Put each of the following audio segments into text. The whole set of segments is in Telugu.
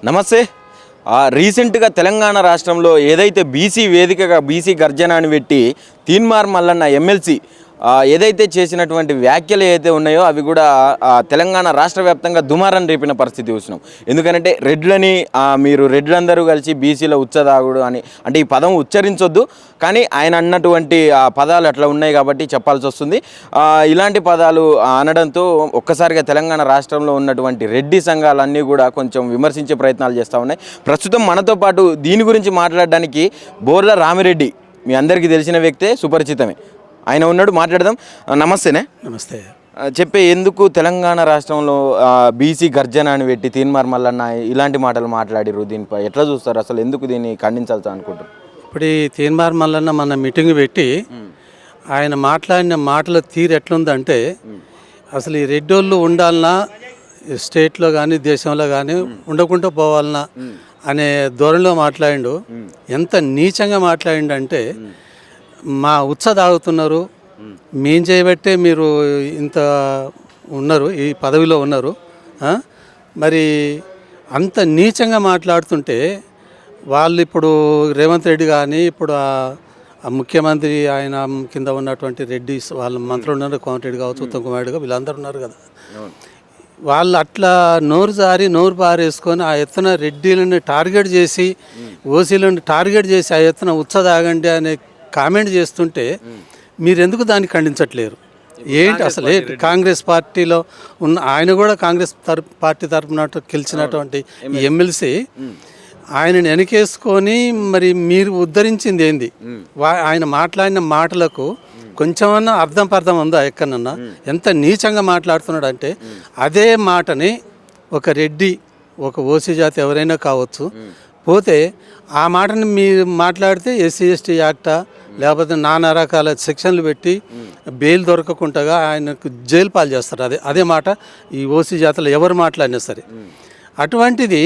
నమస్తే. రీసెంట్గా తెలంగాణ రాష్ట్రంలో ఏదైతే బీసీ వేదికగా బీసీ గర్జన అని పెట్టి తీన్మార్ మల్లన్న ఎమ్మెల్సీ ఏదైతే చేసినటువంటి వ్యాఖ్యలు ఏదైతే ఉన్నాయో అవి కూడా తెలంగాణ రాష్ట్ర వ్యాప్తంగా దుమారం రేపిన పరిస్థితి చూసినాం. ఎందుకంటే రెడ్లని మీరు రెడ్లందరూ కలిసి బీసీలో ఉచ్చదాగుడు అని, అంటే ఈ పదం ఉచ్చరించొద్దు, కానీ ఆయన అన్నటువంటి పదాలు అట్లా ఉన్నాయి కాబట్టి చెప్పాల్సి వస్తుంది. ఇలాంటి పదాలు అనడంతో ఒక్కసారిగా తెలంగాణ రాష్ట్రంలో ఉన్నటువంటి రెడ్డి సంఘాలన్నీ కూడా కొంచెం విమర్శించే ప్రయత్నాలు చేస్తూ ఉన్నాయి. ప్రస్తుతం మనతో పాటు దీని గురించి మాట్లాడడానికి బోర్ల రామిరెడ్డి, మీ అందరికీ తెలిసిన వ్యక్తే, సుపరిచితమే, ఆయన ఉన్నాడు. మాట్లాడదాం. నమస్తేనే. నమస్తే. చెప్పే, ఎందుకు తెలంగాణ రాష్ట్రంలో బీసీ గర్జన అని పెట్టి తీన్మార్ మల్లన్న ఇలాంటి మాటలు మాట్లాడిరు? దీనిపై ఎట్లా చూస్తారు? అసలు ఎందుకు దీన్ని ఖండించాల్సి అనుకుంటారు? ఇప్పుడు ఈ తీన్మార్ మల్లన్న మన మీటింగ్ పెట్టి ఆయన మాట్లాడిన మాటల తీరు ఎట్లుందంటే, అసలు ఈ రెడ్డోళ్ళు ఉండాలన్నా స్టేట్లో కానీ దేశంలో కానీ ఉండకుండా పోవాలన్నా అనే ధోరణిలో మాట్లాడిండు. ఎంత నీచంగా మాట్లాడిండంటే, మా ఉత్స తాగుతున్నారు, మేం చేయబట్టే మీరు ఇంత ఉన్నారు, ఈ పదవిలో ఉన్నారు, మరి అంత నీచంగా మాట్లాడుతుంటే వాళ్ళు ఇప్పుడు రేవంత్ రెడ్డి కానీ ఇప్పుడు ముఖ్యమంత్రి ఆయన కింద ఉన్నటువంటి రెడ్డి వాళ్ళ మంత్రులు ఉన్నారు, కోమటిరెడ్డి కావచ్చు, ఉత్తమ్ కుమార్ రెడ్డి, వీళ్ళందరూ ఉన్నారు కదా, వాళ్ళు అట్లా నోరు పారేసుకొని ఆ ఎత్తున రెడ్డిలను టార్గెట్ చేసి ఓసీలను టార్గెట్ చేసి ఆ ఎత్తున ఉత్స తాగండి అనే కామెంట్ చేస్తుంటే మీరు ఎందుకు దాన్ని ఖండించట్లేరు? ఏంటి అసలు? కాంగ్రెస్ పార్టీలో ఉన్న ఆయన కూడా కాంగ్రెస్ పార్టీ తరఫున గెలిచినటువంటి ఎమ్మెల్సీ ఆయనను వెనకేసుకొని మరి మీరు ఉద్ధరించింది ఏంది? ఆయన మాట్లాడిన మాటలకు కొంచెమన్నా అర్థం ఉందా ఎక్కడన్నా? ఎంత నీచంగా మాట్లాడుతున్నాడు అంటే, అదే మాటని ఒక రెడ్డి, ఒక ఓసీ జాతి ఎవరైనా కావచ్చు, పోతే ఆ మాటని మీరు మాట్లాడితే ఎస్సీ ఎస్టీ యాక్టా లేకపోతే నానా రకాల సెక్షన్లు పెట్టి బెయిల్ దొరకకుండా ఆయనకు జైలు పాలు చేస్తారు. అదే మాట ఈ ఓసీ జాతరలో ఎవరు మాట్లాడినా సరే. అటువంటిది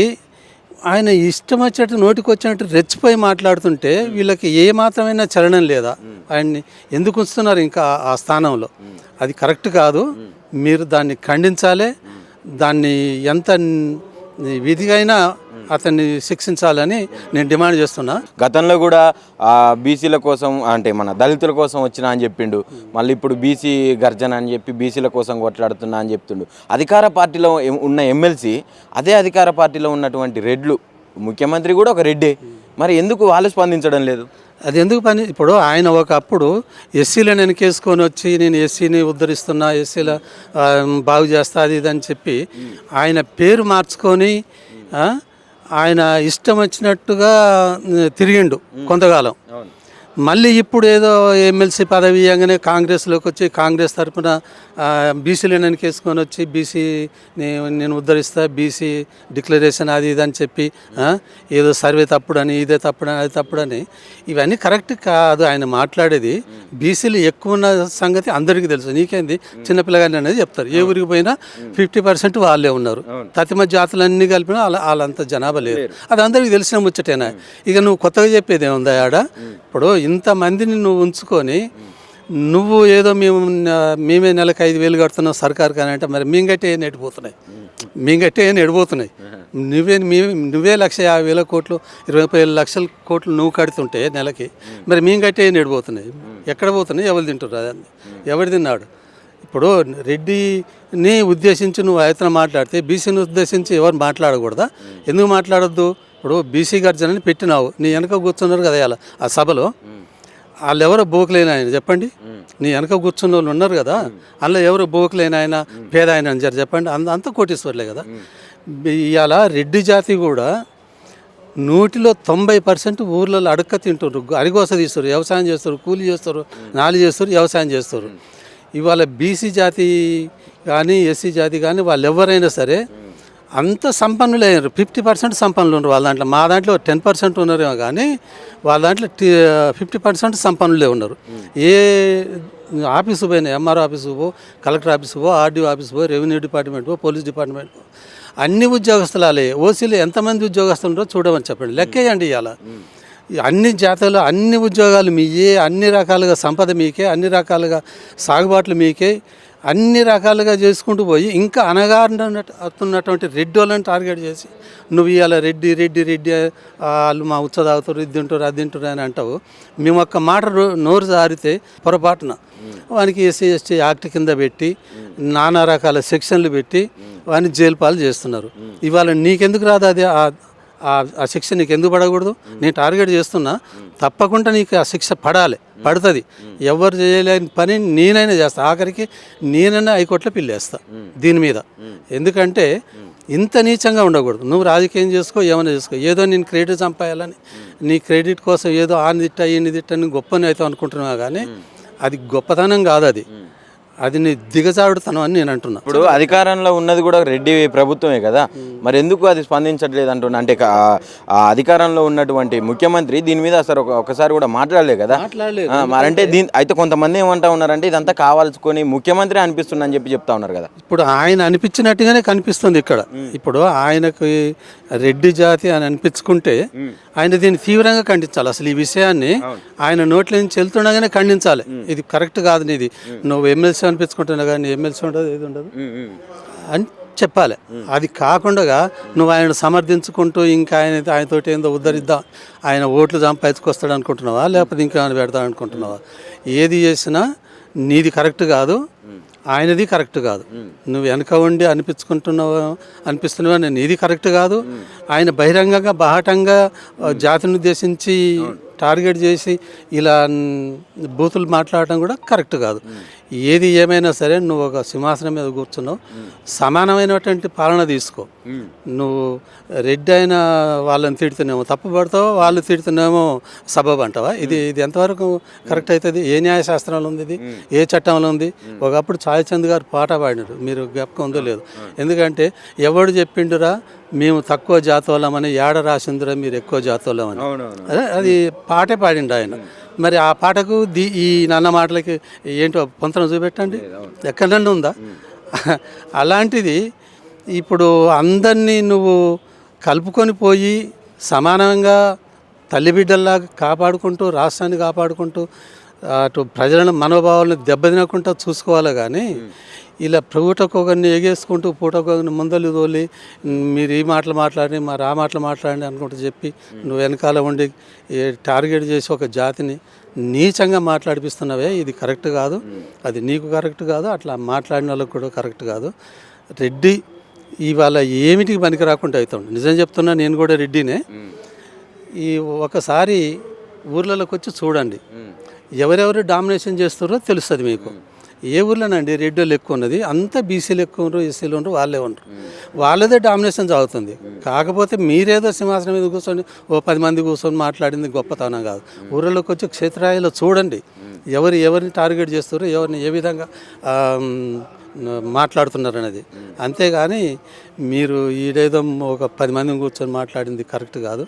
ఆయన ఇష్టం వచ్చేట్టు నోటికి వచ్చినట్టు రెచ్చిపోయి మాట్లాడుతుంటే వీళ్ళకి ఏ మాత్రమైనా చలనం లేదా? ఆయన్ని ఎందుకు ఉంచుతున్నారు ఇంకా ఆ స్థానంలో? అది కరెక్ట్ కాదు. మీరు దాన్ని ఖండించాలి. దాన్ని ఎంత విధిగైనా అతన్ని శిక్షించాలని నేను డిమాండ్ చేస్తున్నా. గతంలో కూడా బీసీల కోసం, అంటే మన దళితుల కోసం వచ్చినా అని చెప్పిండు. మళ్ళీ ఇప్పుడు బీసీ గర్జన అని చెప్పి బీసీల కోసం కొట్లాడుతున్నా అని చెప్తుండు. అధికార పార్టీలో ఉన్న ఎమ్మెల్సీ అదే అధికార పార్టీలో ఉన్నటువంటి రెడ్లు, ముఖ్యమంత్రి కూడా ఒక రెడ్డే, మరి ఎందుకు వాళ్ళు స్పందించడం లేదు? అది ఎందుకు పని? ఇప్పుడు ఆయన ఒకప్పుడు ఎస్సీలను వెనకేసుకొని వచ్చి నేను ఎస్సీని ఉద్ధరిస్తున్నా, ఎస్సీల బాగు చేస్తా, అది ఇది అని చెప్పి ఆయన పేరు మార్చుకొని ఆయన ఇష్టం వచ్చినట్టుగా తిరిగిండు కొంతకాలం. మళ్ళీ ఇప్పుడు ఏదో ఎమ్మెల్సీ పదవి ఇవ్వగానే కాంగ్రెస్లోకి వచ్చి కాంగ్రెస్ తరఫున బీసీలను వెనకేసుకొని వచ్చి బీసీ నేను ఉద్ధరిస్తా, బీసీ డిక్లరేషన్ అది ఇది అని చెప్పి ఏదో సర్వే తప్పుడని, ఇదే తప్పుడని, అది తప్పుడని, ఇవన్నీ కరెక్ట్ కాదు. ఆయన మాట్లాడేది బీసీలు ఎక్కువ ఉన్న సంగతి అందరికీ తెలుసు. నీకేంది చిన్నపిల్లగాని అనేది చెప్తారు. ఏ ఊరికి పోయినా 50% వాళ్ళే ఉన్నారు. తతిమ జాతులన్నీ కలిపినా వాళ్ళంత జనాభా లేదు. అది అందరికీ తెలిసిన ముచ్చటేనా? ఇక నువ్వు కొత్తగా చెప్పేది ఏముందా ఆడ? ఇప్పుడు ఇంతమందిని నువ్వు ఉంచుకొని నువ్వు ఏదో మేమే నెలకు 5,000 కడుతున్నాం సర్కారు కానీ అంటే, మరి మేము గట్టే నెడిపోతున్నాయి, నువ్వే 1,50,000 కోట్లు 25 లక్షల కోట్లు నువ్వు కడుతుంటే నెలకి, మరి మేము గట్టే నెడిపోతున్నాయి. ఎక్కడ పోతున్నాయి? ఎవరు తింటున్నారు? అదాన్ని ఎవరు తిన్నాడు? ఇప్పుడు రెడ్డిని ఉద్దేశించి నువ్వు ఆయతన మాట్లాడితే బీసీని ఉద్దేశించి ఎవరు మాట్లాడకూడదా? ఎందుకు మాట్లాడొద్దు? ఇప్పుడు బీసీ గర్జనని పెట్టినావు, నీ వెనక కూర్చున్నారు కదా ఇలా ఆ సభలో, వాళ్ళు ఎవరో బోకులేని ఆయన చెప్పండి. నీ వెనక కూర్చున్న వాళ్ళు ఉన్నారు కదా, అందులో ఎవరో బోకులేని ఆయన, పేద ఆయన అని చెప్పండి. అంత కోటీశ్వర్లే కదా. ఇవాళ రెడ్డి జాతి కూడా 90% ఊర్లలో అడక్క తింటారు, అరిగోస తీస్తారు, వ్యవసాయం చేస్తారు, కూలి చేస్తారు, నాలి చేస్తారు, వ్యవసాయం చేస్తారు. ఇవాళ బీసీ జాతి కానీ ఎస్సీ జాతి కానీ వాళ్ళు ఎవరైనా సరే అంత సంపన్నులు అయ్యారు. 50% సంపన్నులు ఉన్నారు వాళ్ళ దాంట్లో. మా దాంట్లో 10% ఉన్నారేమో, కానీ వాళ్ళ దాంట్లో 50% సంపన్నులే ఉన్నారు. ఏ ఆఫీసు పోయినా, ఎంఆర్ఓ ఆఫీసు పో, కలెక్టర్ ఆఫీసు పో, ఆర్డీఓ ఆఫీసు పో, రెవెన్యూ డిపార్ట్మెంట్ పో, పోలీస్ డిపార్ట్మెంట్ పో, అన్ని ఉద్యోగస్తులే. ఓసీలు ఎంతమంది ఉద్యోగస్తులు ఉన్నారో చూడమని చెప్పండి, లెక్కేయండి. ఇవాళ అన్ని జాతీయులు అన్ని ఉద్యోగాలు మీయే, అన్ని రకాలుగా సంపద మీకే, అన్ని రకాలుగా సాగుబాట్లు మీకే, అన్ని రకాలుగా చేసుకుంటూ పోయి ఇంకా అనగారుతున్నటువంటి రెడ్డి వాళ్ళని టార్గెట్ చేసి నువ్వు ఇవాళ రెడ్డి రెడ్డి రెడ్డి వాళ్ళు మా ఉచ్చ తాగుతారు ఇది తింటారు అది తింటారు అని అంటావు. మేము ఒక్క మాట నోరు జారితే పొరపాటున వానికి ఎస్సీ ఎస్టీ యాక్ట్ కింద పెట్టి నానా రకాల సెక్షన్లు పెట్టి వాడిని జైలు పాలు చేస్తున్నారు. ఇవాళ నీకెందుకు రాదు అది ఆ శిక్ష నీకు ఎందుకు పడకూడదు? నేను టార్గెట్ చేస్తున్నా, తప్పకుండా నీకు ఆ శిక్ష పడాలి, పడుతుంది. ఎవరు చేయలేని పని నేనైనా చేస్తా, ఆఖరికి నేనైనా హైకోర్టులో పిల్లేస్తా దీని మీద. ఎందుకంటే ఇంత నీచంగా ఉండకూడదు. నువ్వు రాజకీయం చేసుకో, ఏమైనా చేసుకో, ఏదో నేను క్రెడిట్ సంపాయాలని నీ క్రెడిట్ కోసం ఏదో ఆని తిట్టా ఈయన తిట్టా నువ్వు గొప్పని అవుతావు అనుకుంటున్నావు, కానీ అది గొప్పతనం కాదు, అది నీ దిగజాడుతనం అని నేను అంటున్నా. ఇప్పుడు అధికారంలో ఉన్నది కూడా రెడ్డి ప్రభుత్వమే కదా, మరి ఎందుకు అది స్పందించట్లేదు అంటున్నా? అంటే ఆ అధికారంలో ఉన్నటువంటి ముఖ్యమంత్రి దీని మీద అసలు ఒకసారి కూడా మాట్లాడలేదు కదా. మరంటే అయితే కొంతమంది ఏమంటా ఉన్నారంటే ఇదంతా కావాల్సుకొని ముఖ్యమంత్రి అనిపిస్తుందని చెప్తా ఉన్నారు కదా. ఇప్పుడు ఆయన అనిపించినట్టుగానే కనిపిస్తుంది ఇక్కడ. ఇప్పుడు ఆయనకు రెడ్డి జాతి అని అనిపించుకుంటే ఆయన దీన్ని తీవ్రంగా ఖండించాలి. అసలు ఈ విషయాన్ని ఆయన నోట్ల నుంచి వెళ్తుండగానే ఖండించాలి. ఇది కరెక్ట్ కాదు, నీది నువ్వు ఎమ్మెల్సీ అనిపించుకుంటున్నా కానీ ఎమ్మెల్సీ ఉండదు, ఏది ఉండదు అని చెప్పాలి. అది కాకుండా నువ్వు ఆయన సమర్థించుకుంటూ ఇంకా ఆయనతోటి ఏందో ఉద్ధరిద్దాం, ఆయన ఓట్లు సంపాదించుకొస్తాడు అనుకుంటున్నావా, లేకపోతే ఇంకా ఆయన పెడతాడు అనుకుంటున్నావా? ఏది చేసినా నీది కరెక్ట్ కాదు, ఆయనది కరెక్ట్ కాదు. నువ్వు వెనక ఉండి అనిపిస్తున్నావా నీది కరెక్ట్ కాదు. ఆయన బహిరంగంగా బాహటంగా జాతిని ఉద్దేశించి టార్గెట్ చేసి ఇలా బూతులు మాట్లాడటం కూడా కరెక్ట్ కాదు. ఏది ఏమైనా సరే నువ్వు ఒక సింహాసనం మీద కూర్చున్నావు, సమానమైనటువంటి పాలన తీసుకో. నువ్వు రెడ్డి అయిన వాళ్ళని తిడుతున్నామో తప్పు పడతావు, వాళ్ళు తిడుతున్నామో సబబు అంటావా? ఇది ఎంతవరకు కరెక్ట్ అవుతుంది? ఏ న్యాయశాస్త్రంలో ఉంది ఇది? ఏ చట్టంలో ఉంది? ఒకప్పుడు చాయచంద్ గారు పాట పాడినారు, మీరు జ్ఞాపకం ఉందో లేదు. ఎందుకంటే ఎవడు చెప్పిండురా మేము తక్కువ జాతోళ్ళమని, ఏడ రాసిందిరా మీరు ఎక్కువ జాతోళ్ళమని, అది పాటే పాడిండు ఆయన. మరి ఆ పాటకు ఈ నాన్న మాటలకి ఏంటో పొంతన చూపెట్టండి, ఎక్కడన్నా ఉందా? అలాంటిది ఇప్పుడు అందరినీ నువ్వు కలుపుకొని పోయి సమానంగా తల్లిబిడ్డల్లాగా కాపాడుకుంటూ, రాష్ట్రాన్ని కాపాడుకుంటూ, అటు ప్రజలను మనోభావాలను దెబ్బతినకుండా చూసుకోవాలి. కానీ ఇలా పూటకొకరిని ఎగేసుకుంటూ పూటకొకరిని ముందలు తోలి మీరు ఈ మాటలు మాట్లాడి మరి ఆ మాటలు మాట్లాడండి అనుకుంటూ చెప్పి నువ్వు వెనకాల ఉండి టార్గెట్ చేసి ఒక జాతిని నీచంగా మాట్లాడిపిస్తున్నావే, ఇది కరెక్ట్ కాదు. అది నీకు కరెక్ట్ కాదు, అట్లా మాట్లాడిన వాళ్ళకు కూడా కరెక్ట్ కాదు. రెడ్డి ఇవాళ ఏమిటికి పనికి రాకుండా అవుతాడు. నిజం చెప్తున్నా, నేను కూడా రెడ్డినే. ఈ ఒకసారి ఊర్లలోకి వచ్చి చూడండి, ఎవరెవరు డామినేషన్ చేస్తారో తెలుస్తుంది మీకు. ఏ ఊర్లోనండి రెడ్డిలు ఎక్కువ ఉన్నది, అంతా బీసీలు ఎక్కువ ఉండరు, ఎస్సీలు ఉండరు, వాళ్ళే ఉండరు. వాళ్ళదే డామినేషన్ సాగుతుంది. కాకపోతే మీరేదో సింహాసనం మీద కూర్చొని ఓ 10 మంది కూర్చొని మాట్లాడింది గొప్పతనం కాదు. ఊళ్ళలోకి వచ్చి క్షేత్రాయిలో చూడండి ఎవరిని టార్గెట్ చేస్తారో, ఎవరిని ఏ విధంగా మాట్లాడుతున్నారు అనేది. అంతేగాని మీరు ఈడేదో ఒక 10 మందిని కూర్చొని మాట్లాడింది కరెక్ట్ కాదు.